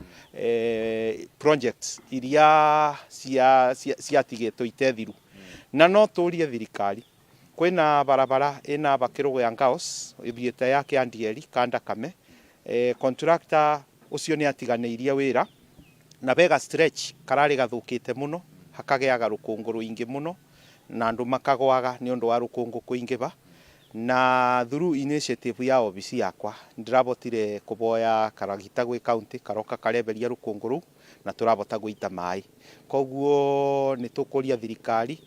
V: projects iria ciatigitwo itethiru na no turie thirikari kwina barabara ina Bakirugu ya Ngaos ithiete ya Kiandieri kanda Kame contractor ucio ni atiganeirie wira na bega stretch karari gathukite muno hakageaga rukungu ruingi muno na andu makagwaga ni undu wa rukungu kuingiba na through initiative ya obisi yakwa ndirabotire kuboya karagita gwi county karoka kareberia rukungu ru na turabota guita mai koguo ni tukuria thirikari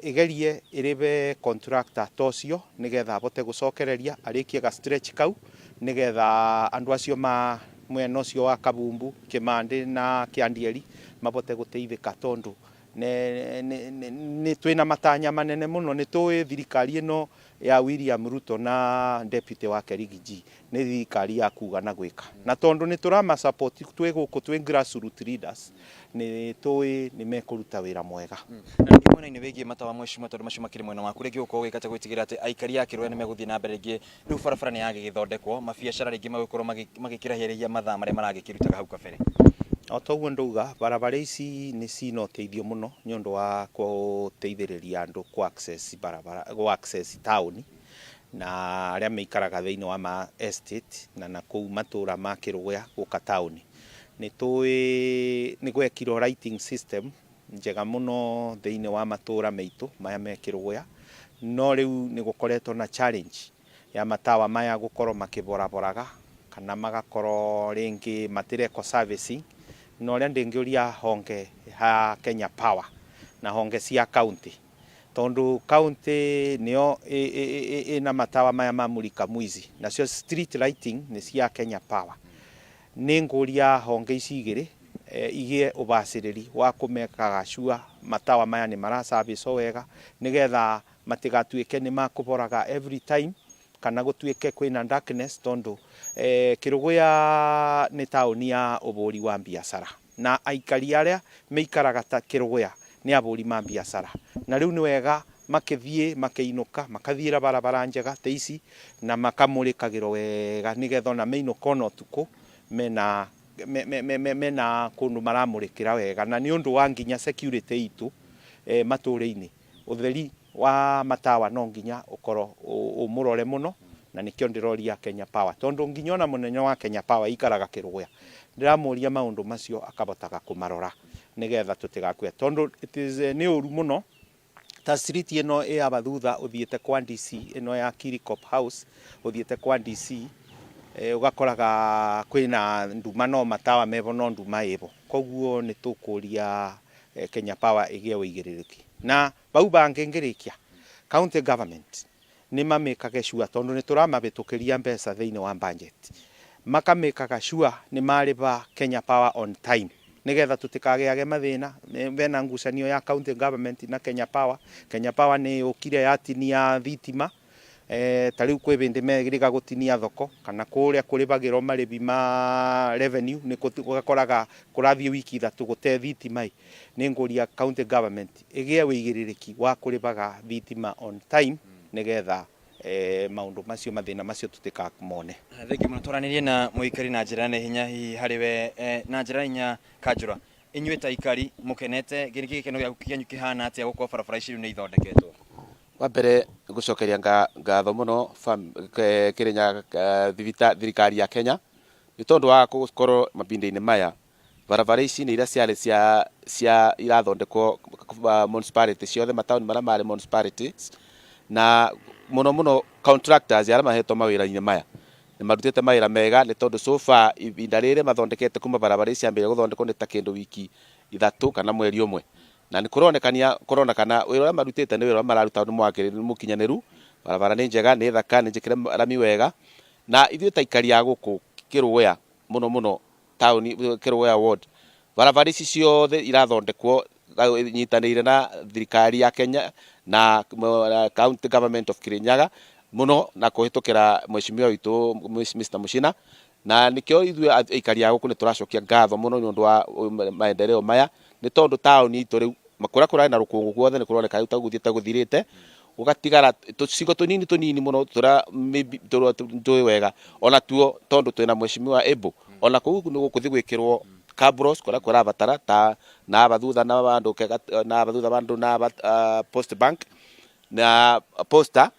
V: igerie iribe contractor tocio nigetha abote gucokereria arikie ga stretch kau nigetha andu acio ma mwena ucio wa Kabumbu Kimandi na Kiandieri mabote guteithika tondu ni twina matanya manene muno ni tuwi thirikari ino ya William Ruto na deputy wa Kerigiji ni thirikari ya kuga na gwika na tondu ni turama support twi guku twi grassroots leaders ni tuwi ni mekuruta wira mwega
R: na ngi mwena ini wegi matawa mweshimwe tondu macio makiri mwena waku regi uko wikate gwitigira ati aikari ya Kirwe ni meguthii na mbere ngi riu barabara ni yage githondekwo mabiacara ringi magukoro magikirahiria mathaa maria maragikirutaga hau kabere
V: otoguo nduga barabara ici ni cina uteithio muno ni undu wa guteithiriria andu ku access barabara go access town na aria meikaraga thiini wa ma estate na kou matura ma Kirugya guka town ni gwekirwo lighting system njega muno thiini wa matura meitu maya me Kirugya no riu ni gukoretwo na challenge ya matawa maya gukorwo makiboraboraga kana magakorwo ringi matireko servicing no ria ndingiuria honge ha Kenya Power na honge cia county tondu county nio ina matawa maya mamulika mwizi nacio street lighting ni cia Kenya Power ninguria honge ici igiri igie ubaciriri wa kumekaga sure matawa maya ni mara service wega nigetha matigatuike ni makuboraga every time kana gutuike kwina darkness tondu Kirugya ni tauni ya uburi wa biashara na aikari aria meikaraga ta Kirugya ni aburi ma biashara na riu ni wega makithie makeinuka makathira barabara njega teici na makamurikagirwo wega nigetha na meinuka no tuku mena kundu maramurikira wega na ni undu wa nginya security itu Matuura-ini utheri wa matawa no nginya ukoro umurore muno na nikio ndiroria Kenya Power tondu nginya ona munene wa Kenya Power ikaraga Kirugya ndiramuria maundu macio akabotaga kumarora nigetha tutigakwe tondu it is ni uru muno ta street ino ya bathutha uthiete kwa DC ino ya Kirikop House uthiete kwa DC ugakoraga kwina nduma no matawa mebo no nduma ebo koguo ni tukuria Kenya Power igie uigiririki na bau bangengirikia county government ni mamekage sure tondu ni turamabitukiria mbeca thiini wa budget makamekaga sure ni mariba Kenya Power on time nigetha tutikageage mathina bena ngucanio ya county government na Kenya Power ni ukire yatinia thitima tariu kwi bindi megiriga gutinia thoko kana kuria kuribagirwo maribi ma revenue ni kugakoraga kurathie wiki ithatu gute thitima ni nguria county government igie wigiririki wa kuribaga thitima on time nigetha maundu macio mathina macio tutikamone
R: thengi muno twaranirie na muikari na njira ne hinya hi hariwe na njira hinya Kanjura inyuĩ ta ikari mukenete gĩkĩ gĩkeno gĩaku kĩanyu kĩhana atĩa gũkorwo barabara ici nĩ ithondeketwo
A: wa mbere gucokeria ngatho muno Kĩrĩnyaga thirikari ya Kenya nĩ tondu wa gũkorwo mabinda-inĩ maya barabara ici nĩ iria ciarĩ cia irathondekwo municipality ciothe mataũni marĩa marĩ municipalities na muno contractors arĩa mahetwo mawĩra-inĩ maya nĩ marutĩte mawĩra mega nĩ tondu so far ibinda rĩrĩ mathondekete kuma barabara ici ambĩrĩria gũthondekwo nĩ ta kĩndũ wiki ithatu kana mweri ũmwe na nĩ kũronekana wĩra ũrĩa marutĩte nĩ wĩra ũrĩa mararuta nĩ mũkinyanĩru barabara nĩ njega nĩ thaka nĩ njĩkĩre rami wega na ithuĩ ta ikari ya gũkũ Kirugya muno taũni Kirugya ward barabara ici ciothe irathondekwo nyitanĩire na thirikari ya Kenya na county government of Kirinyaga muno na kuhitukira mheshimiwa witu Mr. Mushina na nikio ithuĩ aikari a gũkũ nĩ tũracokia ngatho mũno nĩ ũndũ wa maendeleo maya nĩ tondũ taũni itũ rĩu makũra kũrarĩ na rũkũngũ guothe nĩ kũroneka rĩu tagũthiĩte gũthirĩte ũgatigara tũcigo tũnini mũno tũrĩa tũĩ wega ona tuo tondũ twĩna mheshimiwa Ebo ona kũu nĩ gũkũthi gwĩkĩrwo cabros kũrĩa kũrabatara ta na bathutha na bandu na post bank na posta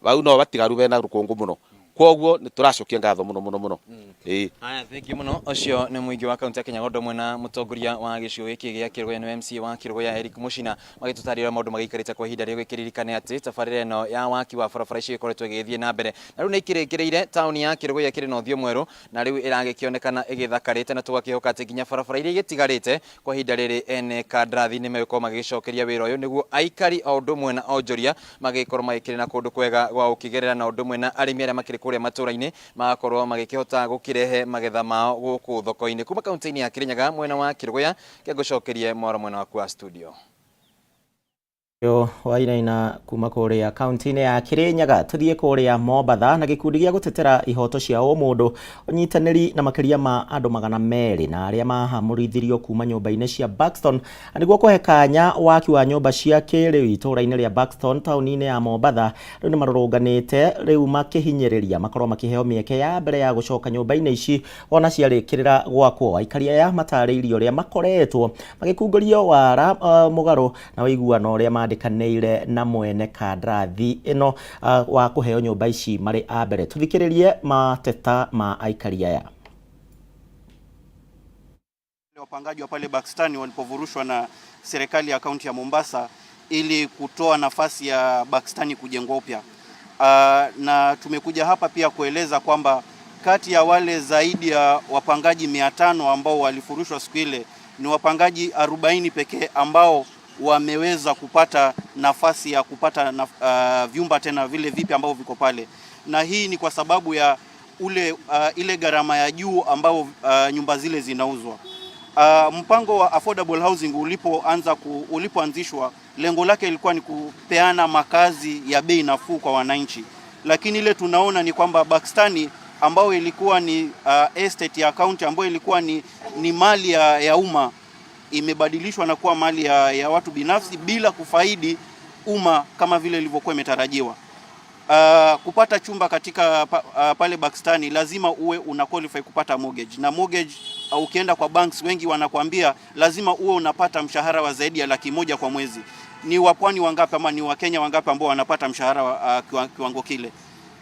A: bau no batigaru bena rũkũngũ mũno kwoguo nĩ tũracokia ngatho mũno
U: Aya, thank you muno. Ocio nĩ mũingĩ wa kaunti ya Kenya Gondo mwena mũtongoria wa gĩcigo gĩkĩ gĩa Kĩrũgũya nĩ MC wa Kĩrũgũya Eric Muchina magĩtũtarĩria maũndũ magĩikarĩte kwa ihinda rĩrĩa gĩkĩririkane atĩ tabarĩra ĩno ya waki wa barabara icio ĩkoretwo ĩgĩthiĩ na mbere na rĩu nĩ ikĩrĩkĩrĩire taũni ya Kĩrũgũya kĩrĩ na ũthiũ mwerũ na rĩu ĩragĩkĩonekana ĩgĩthakarĩte na tũgakĩhoka atĩ nginya barabara iria igĩtigarĩte kwa ihinda rĩrĩ ene kandrathi nĩ megũkorwo magĩcokeria wĩra ũyũ nĩguo aikari o ũndũ ũmwe na onjoria magĩkorwo magĩkĩrĩ na kũndũ kwega gwa gũkĩgerera na ũndũ ũmwe na arĩmi arĩa makĩrĩ kũrĩa matũũra-inĩ magakorwo magĩkĩhota gũkĩrehe magetha mao gũkũ thoko-inĩ kuma kaunti-inĩ ya Kirinyaga mwena wa Kĩrũgũya kĩngũcokerie mwaro mwena waku wa studio
B: yo wainaina kuma kũrĩa kaunti-inĩ ya Kirinyaga tuthiĩ kũrĩa Mombatha na gĩkundi gĩa gũtetera ihoto cia ũmũndũ ũnyitanĩri na makĩria ma andũ 200 na arĩa mahamũrithirio kuma nyũmba-inĩ cia Buxton nĩguo kũhe kanya waki wa nyũmba cia kĩrĩu itũũra-inĩ rĩa Buxton taũni-inĩ ya Mombatha rĩu nĩ marũrũnganĩte rĩu makĩhinyĩrĩria makorwo makĩheo mĩeke ya mbere ya gũcoka nyũmba-inĩ ici ona ciarĩkĩrĩra gwakwo aikari aya matarĩirio ũrĩa makoretwo magĩkungũrio wara mũgarũ na ũiguano ũrĩa kanĩire na mwene kandrathi ĩno wa kũheo nyũmba ici marĩ a mbere tuthikĩrĩrie mateta ma aikari aya.
D: Wapangaji wa pale Buxton walipovurushwa na serikali ya kaunti ya Mombasa ili kutoa nafasi ya Buxton kujengwa upya, na tumekuja hapa pia kueleza kwamba kati ya wale zaidi ya wapangaji 500 ambao walifurushwa siku ile ni wapangaji 40 pekee ambao wameweza kupata nafasi ya kupata vyumba tena vile vipi ambao viko pale, na hii ni kwa sababu ya ile gharama ya juu ambao nyumba zile zinauzwa. Mpango wa affordable housing ulipoanzishwa lengo lake ilikuwa ni kupeana makazi ya bei nafuu kwa wananchi, lakini ile tunaona ni kwamba Buxton ambao ilikuwa ni estate ya county ambao ilikuwa ni mali ya umma imebadilishwa na kuwa mali ya watu binafsi bila kufaidi umma kama vile ilivyokuwa imetarajiwa. Kupata chumba katika pale Buxton lazima uwe una qualify kupata mortgage, na mortgage ukienda kwa banks wengi wanakuambia lazima uwe unapata mshahara wa zaidi ya 100,000 kwa mwezi. Ni wapwani wangapi ama ni Wakenya wangapi ambao wanapata mshahara wa kiwango kile?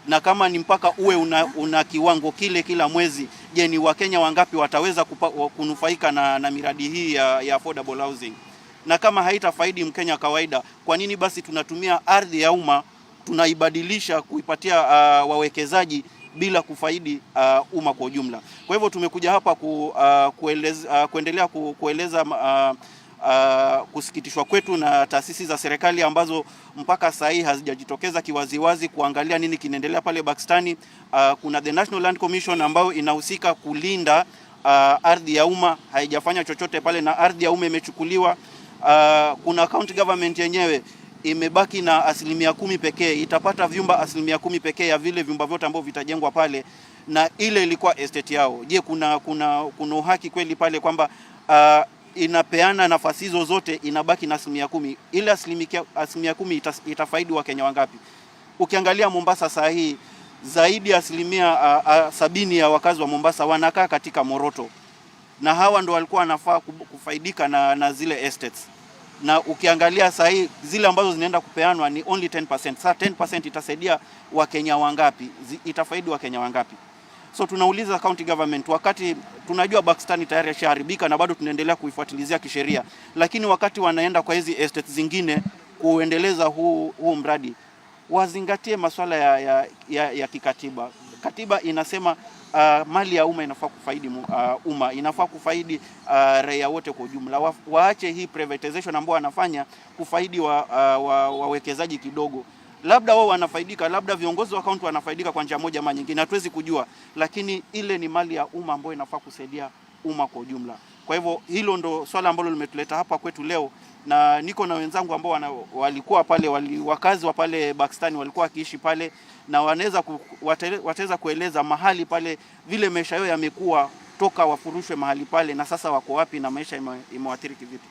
D: Na kama ni mpaka uwe una kiwango kile kila mwezi, je, ni Wakenya wangapi wataweza kunufaika na miradi hii ya affordable housing? Na kama haitafaidi Mkenya kawaida, kwa nini basi tunatumia ardhi ya umma tunaibadilisha kuipatia wawekezaji bila kufaidi umma kwa ujumla? Kwa hivyo tumekuja hapa kuendelea kueleza kusikitishwa kwetu na taasisi za serikali ambazo mpaka sasa hii hazijajitokeza kiwaziwazi kuangalia nini kinaendelea pale Buxton. Kuna the National Land Commission ambayo inahusika kulinda ardhi ya umma, haijafanya chochote pale na ardhi ya umma imechukuliwa. Kuna county government yenyewe imebaki na 10% pekee, itapata vyumba 10% pekee ya vile vyumba vyote ambavyo vitajengwa pale, na ile ilikuwa estate yao. Je, kuna uhaki kweli pale kwamba inapeana nafasi hizo zote inabaki na 10%? Ile 10% itafaidi wa Kenya wangapi? Ukiangalia Mombasa saa hii zaidi ya 70% ya wakazi wa Mombasa wanakaa katika Moroto, na hawa ndo walikuwa wanafaa kufaidika na zile estates. Na ukiangalia saa hii zile ambazo zinaenda kupeanwa ni only 10%. Sasa 10% itasaidia wa Kenya wangapi? Itafaidi wa Kenya wangapi? So tunauliza county government, wakati tunajua Buxton tayari yashaharibika na bado tunaendelea kuifuatilizia kisheria, lakini wakati wanaenda kwa hizi estates zingine kuendeleza huu mradi, wazingatie masuala ya kikatiba. Katiba inasema mali ya umma inafaa kufaidi umma, inafaa kufaidi raia wote kwa ujumla. Waache hii privatization ambao wanafanya kufaidi wawekezaji kidogo. Labda wao wanafaidika, labda viongozi wa kaunti wanafaidika kwa njia moja ama nyingine, hatuwezi kujua, lakini ile ni mali ya umma ambayo inafaa kusaidia umma kwa ujumla. Kwa hivyo hilo ndo swala ambalo limetuleta hapa kwetu leo, na niko na wenzangu ambao walikuwa pale, wakazi wa pale Pakistan walikuwa wakiishi pale, na wataweza kueleza mahali pale vile maisha yao yamekuwa toka wafurushwe mahali pale na sasa wako wapi na maisha imewathiri kivipi.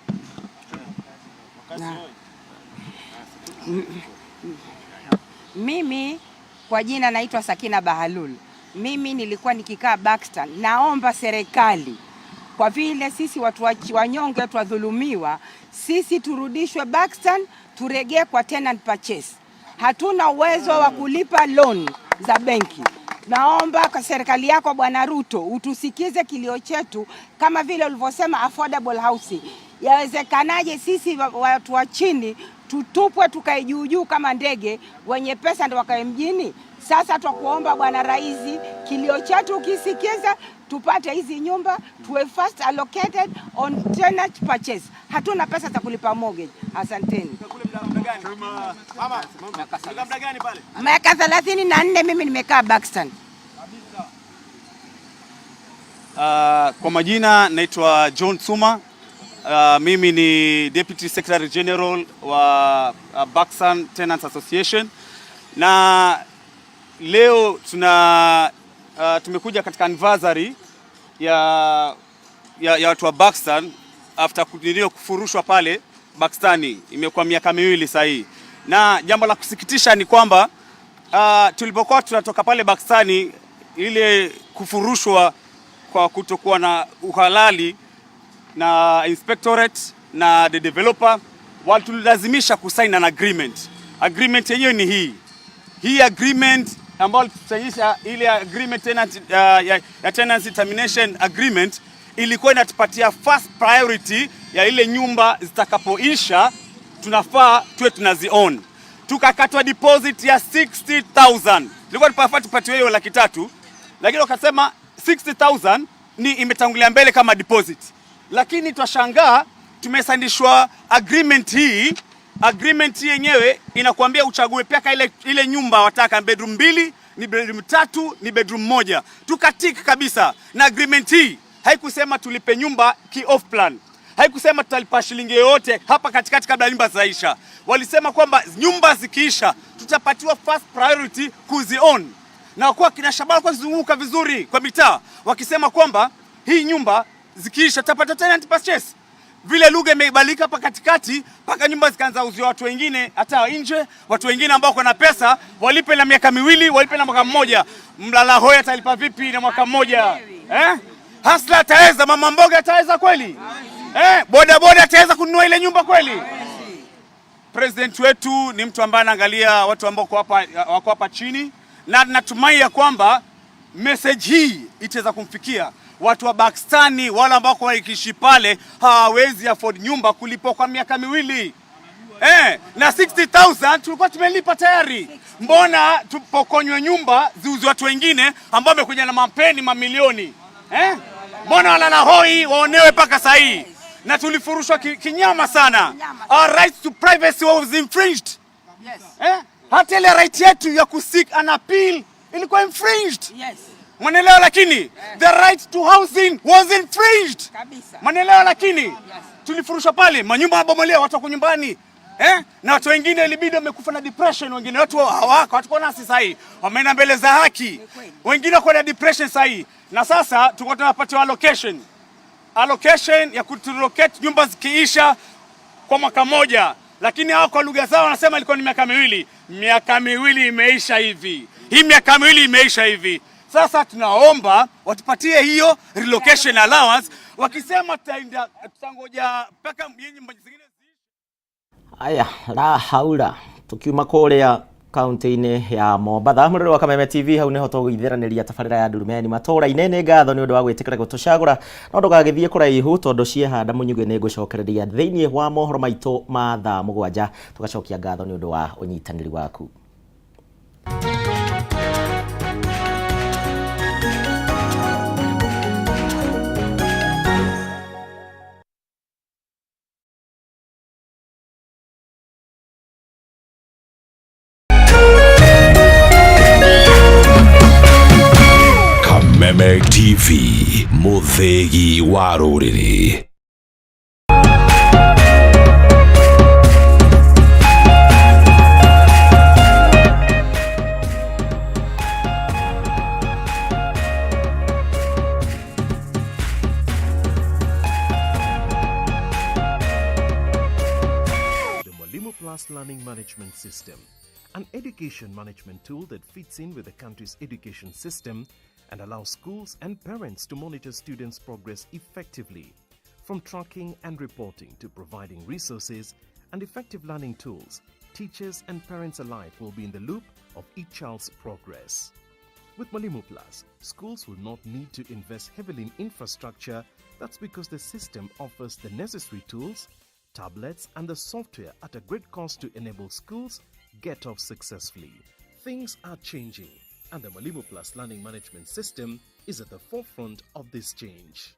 F: Mimi kwa jina naitwa Sakina Bahalul. Mimi nilikuwa nikikaa Pakistan. Naomba serikali, kwa vile sisi watu wanyonge tuadhulumiwa, sisi turudishwe Pakistan, turegee kwa tenant purchase. Hatuna uwezo wa kulipa loan za benki. Naomba kwa serikali yako Bwana Ruto utusikize kilio chetu, kama vile ulivyosema affordable housing. Yawezekanaje sisi watu wa chini tutupwe tukae juu kama ndege, wenye pesa ndio wakae mjini? Sasa twakuomba Bwana Rais, kilio chetu ukisikiza, tupate hizi nyumba tuwe first allocated on tenant purchase. Hatuna pesa za kulipa mortgage. Asanteni. Miaka 34 mimi nimekaa Pakistan.
G: Kwa majina naitwa John Suma. Mimi ni Deputy Secretary General wa Pakistan Tenants Association, na leo tumekuja katika anniversary ya watu wa Pakistan after kufurushwa pale Pakistani. Imekuwa miaka 2 sasa hii, na jambo la kusikitisha ni kwamba tulipokuwa tunatoka pale Pakistani, ile kufurushwa kwa kutokuwa na uhalali na inspectorate na the developer, walitulazimisha kusign an agreement. Agreement yenyewe ni hii agreement ambayo tutaisha, ile agreement ya tenancy termination agreement ilikuwa inatupatia first priority ya ile nyumba zitakapoisha tunafaa tuwe tunazi-own. Tukakatwa deposit ya 60,000. Ilikuwa tunafaa tupatiwe hiyo 300,000, lakini wakasema 60,000 ni imetangulia mbele kama deposit. Lakini twashangaa tumesandishwa agreement hii. Agreement hii yenyewe inakuambia uchague peka ile nyumba wataka, bedroom 2, ni bedroom 3, ni bedroom 1. Tukatika kabisa. Na agreement hii haikusema tulipe nyumba ki off plan. Haikusema tutalipa shilingi yoyote hapa katikati kabla nyumba zaisha. Walisema kwamba nyumba zikiisha tutapatiwa first priority kuzi-own. Na kwa kina Shabala kwa zunguka vizuri kwa mitaa wakisema kwamba hii nyumba zikiisha tutapata tenant purchase. Vile lugha imebadilika hapa katikati, paka nyumba zikaanza uziwa watu wengine hata nje, watu wengine ambao kuna pesa walipe na miaka 2, walipe na mwaka 1. Mlala hoi atalipa vipi na mwaka 1? Hasla ataweza, mama mboga ataweza kweli? Boda boda ataweza kununua ile nyumba kweli? President wetu ni mtu ambaye anaangalia watu ambao wako hapa chini, na natumai ya kwamba message hii itaweza kumfikia watu wa Pakistani, wala ambao waikishi pale hawawezi afford nyumba kulipo kwa miaka 2. Na 60,000 tulikuwa tumelipa tayari. Mbona tupokonywe nyumba ziuzwe watu wengine ambao wamekuja na mapeni mamilioni? Mbona walala hoi waonewe paka saa hii? Na tulifurushwa kinyama sana. Our right to privacy was infringed. Hata ile right yetu ya kuseek an appeal ilikuwa infringed. Manelewa, lakini the right to housing was infringed. Manelewa, lakini tulifurushwa pale, manyumba yabomolewa, watu wako nyumbani. Na watu wengine ilibidi wamekufa na depression, wengine watu hawako, watu kwa nasi sahi wameenda mbele za haki, wengine wako na depression sahi. Na sasa tuko tunapatiwa allocation ya kuturelocate nyumba zikiisha kwa mwaka 1, lakini hao kwa lugha zao wanasema ilikuwa ni miaka 2. Miaka 2 imeisha hivi. Hii miaka 2 imeisha hivi. Sasa tunaomba watupatie hiyo relocation allowance, wakisema tutangoja paka nyumba zingine.
B: Aya, la haula tukiuma kuria kaunti-ini ya Mombatha. Murero wa Kameme TV hau niho tugithiraniria tabarira ya Ndurumeni Matuura-ini. Ni ngatho ni undu wa gwitikira gutucagura, no ndugagithie kuraihu tondu ciehanda munyuge ni ngucokereria thiini wa mohoro maitu ma thaa 7. Tugacokia ngatho ni undu wa unyitaniri waku.
L: Kameme TV, muthegi wa ruriri.
C: Plus Learning Management System, an education management tool that fits in with the country's education system and allows schools and parents to monitor students' progress effectively. From tracking and reporting to providing resources and effective learning tools, teachers and parents alike will be in the loop of each child's progress. With Mwalimu Plus, schools will not need to invest heavily in infrastructure. That's because the system offers the necessary tools, tablets and the software at a great cost to enable schools get off successfully. Things are changing, and the Mwalimu Plus Learning Management System is at the forefront of this change.